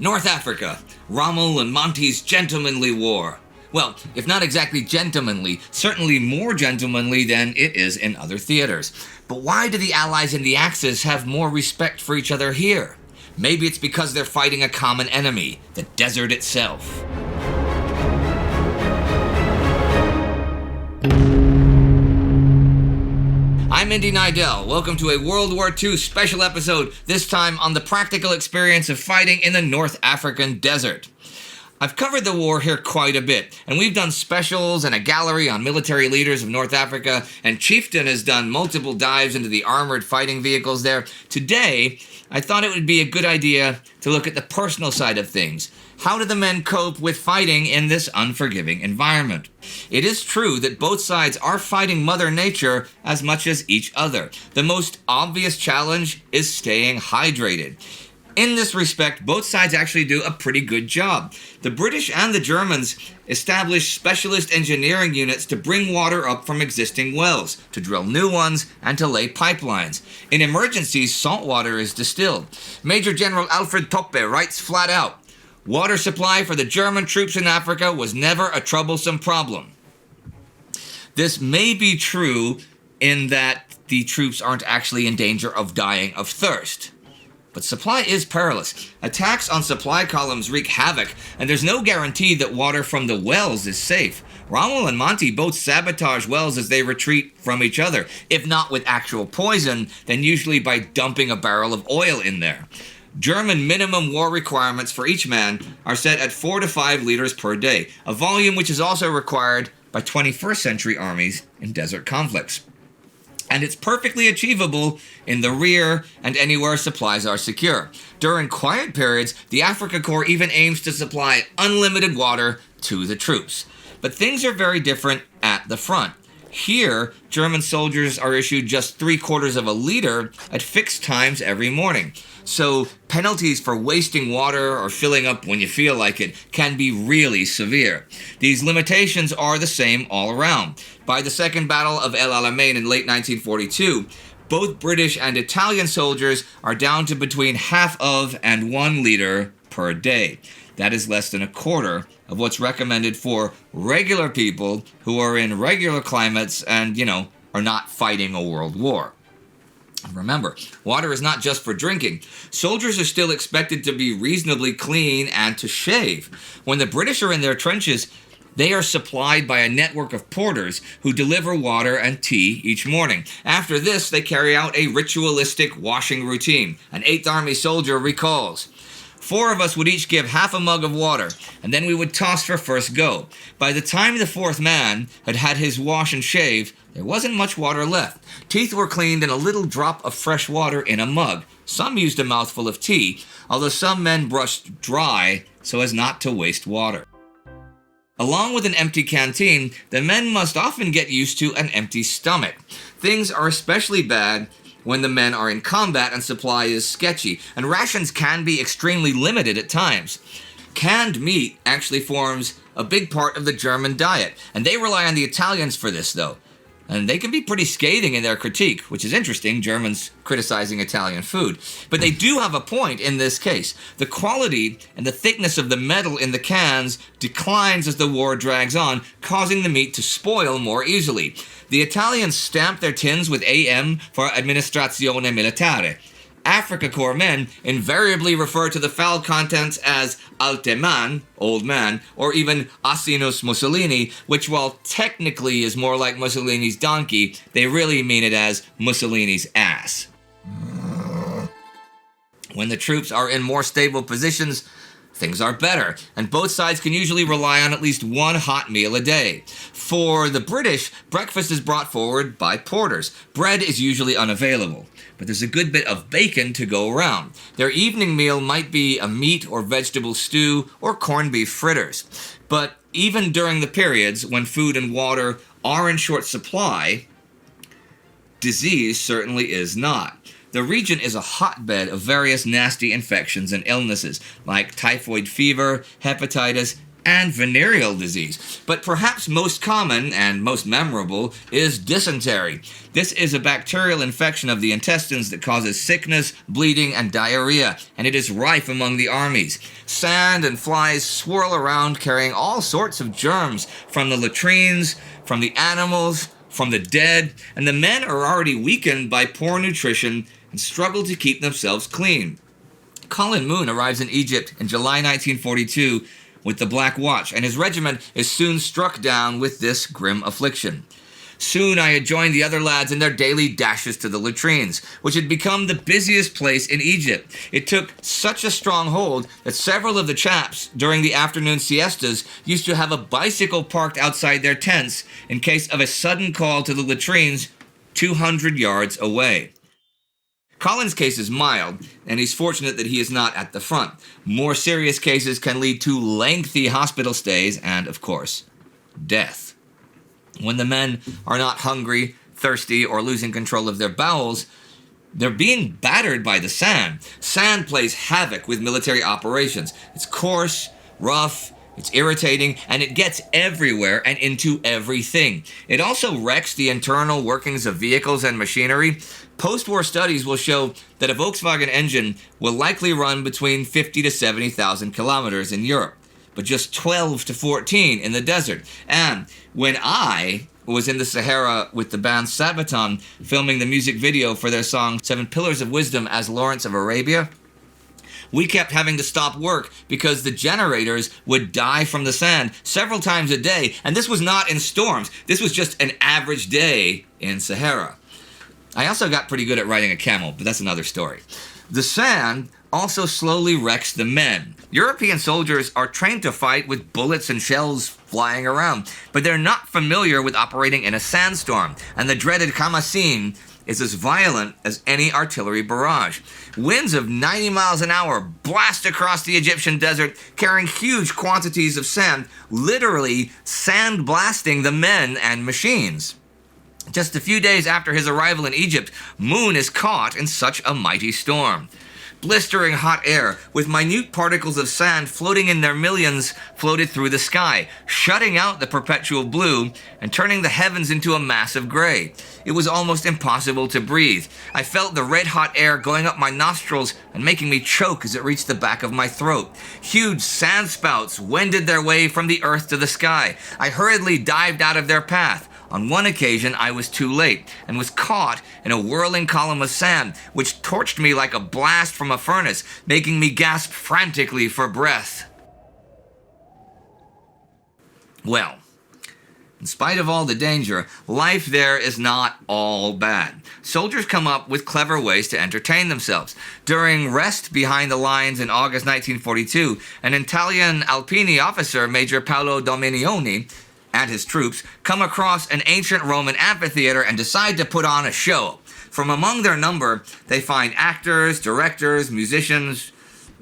North Africa, Rommel and Monty's gentlemanly war. Well, if not exactly gentlemanly, certainly more gentlemanly than it is in other theaters. But why do the Allies in the Axis have more respect for each other here? Maybe it's because they're fighting a common enemy, the desert itself. I'm Indy Neidell. Welcome to a World War II special episode, this time on the practical experience of fighting in the North African desert. I've covered the war here quite a bit, and we've done specials and a gallery on military leaders of North Africa, and Chieftain has done multiple dives into the armored fighting vehicles there. Today, I thought it would be a good idea to look at the personal side of things. How do the men cope with fighting in this unforgiving environment? It is true that both sides are fighting Mother Nature as much as each other. The most obvious challenge is staying hydrated. In this respect, both sides actually do a pretty good job. The British and the Germans established specialist engineering units to bring water up from existing wells, to drill new ones, and to lay pipelines. In emergencies, salt water is distilled. Major General Alfred Toppe writes flat out, "Water supply for the German troops in Africa was never a troublesome problem." This may be true in that the troops aren't actually in danger of dying of thirst. But supply is perilous. Attacks on supply columns wreak havoc, and there's no guarantee that water from the wells is safe. Rommel and Monty both sabotage wells as they retreat from each other. If not with actual poison, then usually by dumping a barrel of oil in there. German minimum war requirements for each man are set at 4 to 5 liters per day, a volume which is also required by 21st century armies in desert conflicts. And it's perfectly achievable in the rear and anywhere supplies are secure. During quiet periods, the Africa Corps even aims to supply unlimited water to the troops. But things are very different at the front. Here, German soldiers are issued just 3/4 of a liter at fixed times every morning. So penalties for wasting water or filling up when you feel like it can be really severe. These limitations are the same all around. By the Second Battle of El Alamein in late 1942, both British and Italian soldiers are down to between half of and 1 liter per day. That is less than a quarter of what's recommended for regular people who are in regular climates and, are not fighting a world war. Remember, water is not just for drinking. Soldiers are still expected to be reasonably clean and to shave. When the British are in their trenches, they are supplied by a network of porters who deliver water and tea each morning. After this, they carry out a ritualistic washing routine. An 8th Army soldier recalls, 4 of us would each give half a mug of water, and then we would toss for first go. By the time the 4th man had had his wash and shave, there wasn't much water left. Teeth were cleaned in a little drop of fresh water in a mug. Some used a mouthful of tea, although some men brushed dry so as not to waste water. Along with an empty canteen, the men must often get used to an empty stomach. Things are especially bad when the men are in combat and supply is sketchy, and rations can be extremely limited at times. Canned meat actually forms a big part of the German diet, and they rely on the Italians for this, though. And they can be pretty scathing in their critique, which is interesting, Germans criticizing Italian food. But they do have a point in this case. The quality and the thickness of the metal in the cans declines as the war drags on, causing the meat to spoil more easily. The Italians stamp their tins with AM for Amministrazione Militare. Africa Corps men invariably refer to the foul contents as alte man, old man, or even asinus Mussolini, which while technically is more like Mussolini's donkey, they really mean it as Mussolini's ass. When the troops are in more stable positions, things are better, and both sides can usually rely on at least 1 hot meal a day. For the British, breakfast is brought forward by porters. Bread is usually unavailable, but there's a good bit of bacon to go around. Their evening meal might be a meat or vegetable stew or corned beef fritters. But even during the periods when food and water are in short supply, disease certainly is not. The region is a hotbed of various nasty infections and illnesses, like typhoid fever, hepatitis, and venereal disease. But perhaps most common and most memorable is dysentery. This is a bacterial infection of the intestines that causes sickness, bleeding, and diarrhea, and it is rife among the armies. Sand and flies swirl around carrying all sorts of germs from the latrines, from the animals, from the dead, and the men are already weakened by poor nutrition and struggle to keep themselves clean. Colin Moon arrives in Egypt in July 1942 with the Black Watch, and his regiment is soon struck down with this grim affliction. Soon I had joined the other lads in their daily dashes to the latrines, which had become the busiest place in Egypt. It took such a strong hold that several of the chaps, during the afternoon siestas, used to have a bicycle parked outside their tents in case of a sudden call to the latrines 200 yards away. Colin's case is mild, and he's fortunate that he is not at the front. More serious cases can lead to lengthy hospital stays and, of course, death. When the men are not hungry, thirsty, or losing control of their bowels, they're being battered by the sand. Sand plays havoc with military operations. It's coarse, rough, it's irritating, and it gets everywhere and into everything. It also wrecks the internal workings of vehicles and machinery. Post-war studies will show that a Volkswagen engine will likely run between 50 to 70,000 kilometers in Europe, but just 12 to 14 in the desert. And when I was in the Sahara with the band Sabaton filming the music video for their song 7 Pillars of Wisdom as Lawrence of Arabia, we kept having to stop work because the generators would die from the sand several times a day. And this was not in storms. This was just an average day in Sahara. I also got pretty good at riding a camel, but that's another story. The sand also slowly wrecks the men. European soldiers are trained to fight with bullets and shells flying around, but they're not familiar with operating in a sandstorm, and the dreaded Kamasin is as violent as any artillery barrage. Winds of 90 miles an hour blast across the Egyptian desert, carrying huge quantities of sand, literally sandblasting the men and machines. Just a few days after his arrival in Egypt, Moon is caught in such a mighty storm. Blistering hot air, with minute particles of sand floating in their millions, floated through the sky, shutting out the perpetual blue and turning the heavens into a mass of gray. It was almost impossible to breathe. I felt the red-hot air going up my nostrils and making me choke as it reached the back of my throat. Huge sand spouts wended their way from the earth to the sky. I hurriedly dived out of their path. On one occasion, I was too late and was caught in a whirling column of sand, which torched me like a blast from a furnace, making me gasp frantically for breath. Well, in spite of all the danger, life there is not all bad. Soldiers come up with clever ways to entertain themselves. During rest behind the lines in August 1942, an Italian Alpini officer, Major Paolo Dominioni, and his troops come across an ancient Roman amphitheater and decide to put on a show. From among their number, they find actors, directors, musicians,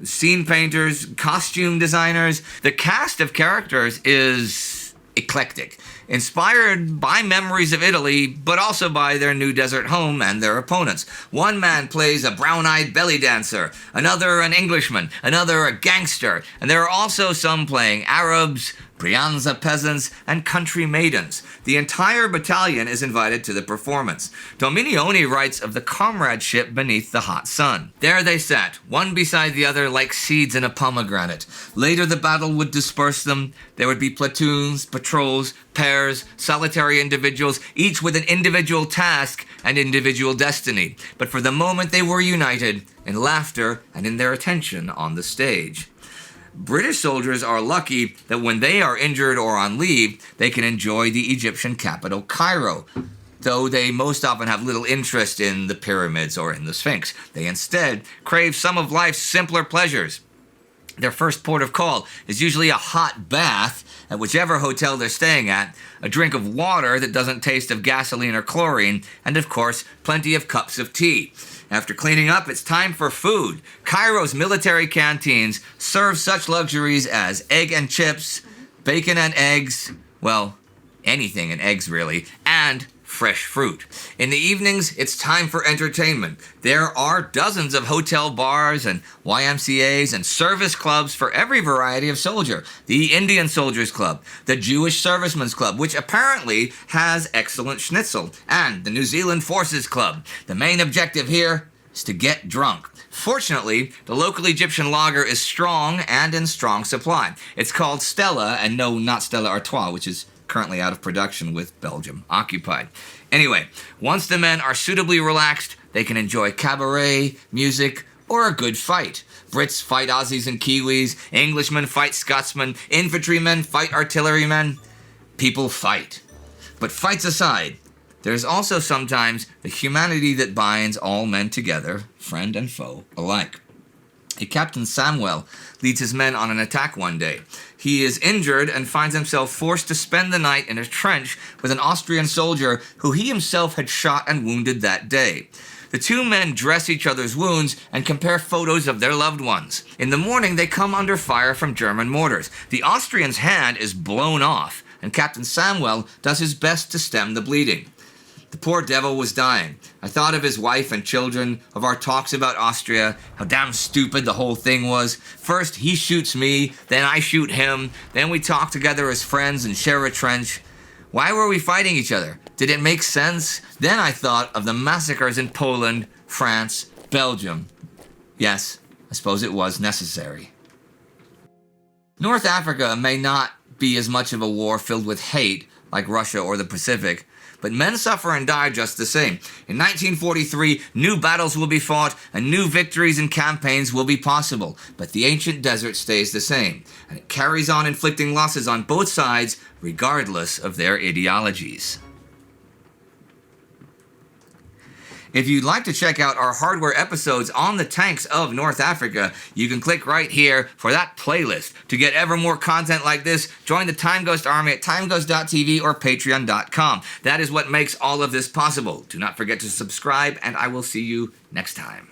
scene painters, costume designers. The cast of characters is eclectic, inspired by memories of Italy, but also by their new desert home and their opponents. One man plays a brown-eyed belly dancer, another an Englishman, another a gangster, and there are also some playing Arabs, Brianza peasants, and country maidens. The entire battalion is invited to the performance. Dominioni writes of the comradeship beneath the hot sun. There they sat, one beside the other like seeds in a pomegranate. Later the battle would disperse them. There would be platoons, patrols, pairs, solitary individuals, each with an individual task and individual destiny. But for the moment they were united in laughter and in their attention on the stage. British soldiers are lucky that when they are injured or on leave, they can enjoy the Egyptian capital, Cairo, though they most often have little interest in the pyramids or in the Sphinx. They instead crave some of life's simpler pleasures. Their first port of call is usually a hot bath at whichever hotel they're staying at, a drink of water that doesn't taste of gasoline or chlorine, and of course, plenty of cups of tea. After cleaning up, it's time for food. Cairo's military canteens serve such luxuries as egg and chips, bacon and eggs, well, anything and eggs really, and fresh fruit. In the evenings, it's time for entertainment. There are dozens of hotel bars and YMCAs and service clubs for every variety of soldier. The Indian Soldiers Club, the Jewish Servicemen's Club, which apparently has excellent schnitzel, and the New Zealand Forces Club. The main objective here is to get drunk. Fortunately, the local Egyptian lager is strong and in strong supply. It's called Stella, and no, not Stella Artois, which is currently out of production with Belgium occupied. Anyway, once the men are suitably relaxed, they can enjoy cabaret, music, or a good fight. Brits fight Aussies and Kiwis, Englishmen fight Scotsmen, infantrymen fight artillerymen. People fight. But fights aside, there's also sometimes the humanity that binds all men together, friend and foe alike. A Captain Samuel leads his men on an attack one day. He is injured and finds himself forced to spend the night in a trench with an Austrian soldier who he himself had shot and wounded that day. The two men dress each other's wounds and compare photos of their loved ones. In the morning, they come under fire from German mortars. The Austrian's hand is blown off, and Captain Samuel does his best to stem the bleeding. The poor devil was dying. I thought of his wife and children, of our talks about Austria, how damn stupid the whole thing was. First, he shoots me, then I shoot him, then we talk together as friends and share a trench. Why were we fighting each other? Did it make sense? Then I thought of the massacres in Poland, France, Belgium. Yes, I suppose it was necessary. North Africa may not be as much of a war filled with hate like Russia or the Pacific, but men suffer and die just the same. In 1943, new battles will be fought and new victories and campaigns will be possible, but the ancient desert stays the same, and it carries on inflicting losses on both sides regardless of their ideologies. If you'd like to check out our hardware episodes on the tanks of North Africa, you can click right here for that playlist. To get ever more content like this, join the Time Ghost Army at timeghost.tv or patreon.com. That is what makes all of this possible. Do not forget to subscribe, and I will see you next time.